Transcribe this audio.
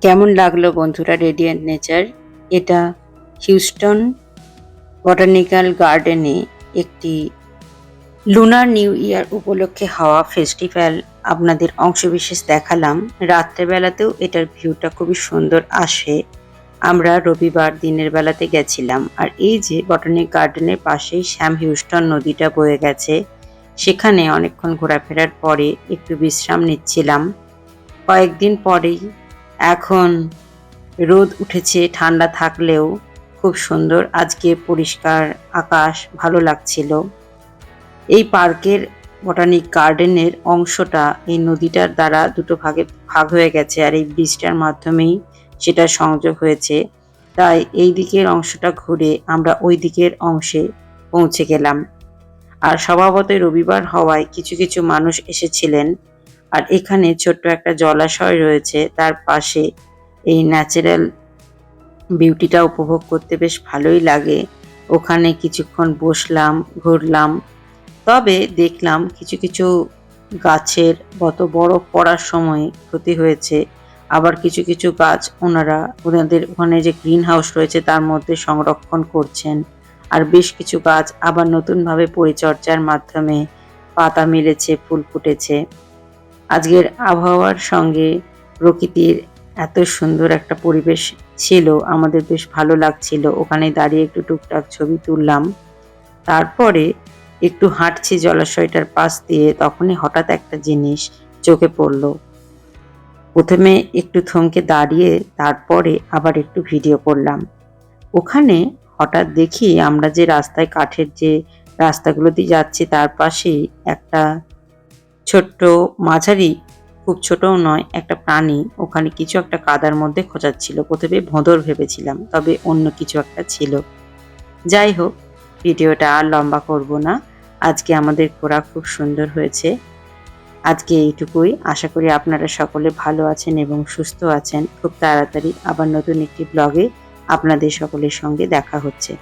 কেমন লাগলো বন্ধুরা রেডিয়েন্ট নেচার? এটা হিউস্টন বটানিক্যাল গার্ডেনে একটি লুনার নিউ ইয়ার উপলক্ষে হওয়া ফেস্টিভ্যাল আপনাদের অংশবিশেষ দেখালাম। রাত্রেবেলাতেও এটার ভিউটা খুবই সুন্দর আসে। আমরা রবিবার দিনের বেলাতে গেছিলাম। আর এই যে বটানিক গার্ডেনের পাশেই শ্যাম হিউস্টন নদীটা বয়ে গেছে, সেখানে অনেকক্ষণ ঘোরাফেরার পরে একটু বিশ্রাম নিচ্ছিলাম। কয়েকদিন পরেই এখন রোদ উঠেছে, ঠান্ডা থাকলেও খুব সুন্দর। আজকে পরিষ্কার আকাশ, ভালো লাগছিল। এই পার্কের বটানিক গার্ডেনের অংশটা এই নদীটার দ্বারা দুটো ভাগে ভাগ হয়ে গেছে, আর এই ব্রিজটার মাধ্যমেই সেটা সংযোগ হয়েছে। তাই এই দিকের অংশটা ঘুরে আমরা ওই দিকের অংশে পৌঁছে গেলাম। আর স্বভাবতই রবিবার হওয়ায় কিছু কিছু মানুষ এসেছিলেন। আর এখানে ছোট্ট একটা জলাশয় রয়েছে, তার পাশে এই ন্যাচারাল বিউটিটা উপভোগ করতে বেশ ভালোই লাগে। ওখানে কিছুক্ষণ বসলাম, ঘুরলাম। তবে দেখলাম কিছু কিছু গাছের গত বরফ পড়ার সময় ক্ষতি হয়েছে। আবার কিছু কিছু গাছ ওনাদের ওখানে যে গ্রিন হাউস রয়েছে তার মধ্যে সংরক্ষণ করছেন। আর বেশ কিছু গাছ আবার নতুনভাবে পরিচর্যার মাধ্যমে পাতা মেলেছে, ফুল ফুটেছে। আজকের আবহাওয়ার সঙ্গে প্রকৃতির এত সুন্দর একটা পরিবেশ ছিল, আমাদের বেশ ভালো লাগছিল। ওখানে দাঁড়িয়ে একটু টুকটাক ছবি তুললাম। তারপরে একটু হাঁটছি জলাশয়টার পাশ দিয়ে, তখনই হঠাৎ একটা জিনিস চোখে পড়ল। প্রথমে একটু থমকে দাঁড়িয়ে তারপরে আবার একটু ভিডিও করলাম। ওখানে হঠাৎ দেখি আমরা যে রাস্তায়, কাঠের যে রাস্তাগুলো দিয়ে যাচ্ছি তার পাশেই একটা ছোট্ট, মাঝারি, খুব ছোটও নয়, একটা প্রাণী ওখানে কিছু একটা কাদার মধ্যে খোঁচাচ্ছিল। প্রথমে ভোঁদর ভেবেছিলাম, তবে অন্য কিছু একটা ছিল। যাই হোক, ভিডিওটা আর লম্বা করব না। আজকে আমাদের ঘোরা খুব সুন্দর হয়েছে। আজকে এইটুকুই। আশা করি আপনারা সকলে ভালো আছেন এবং সুস্থ আছেন। খুব তাড়াতাড়ি আবার নতুন একটি ব্লগে আপনাদের সকলের সঙ্গে দেখা হচ্ছে।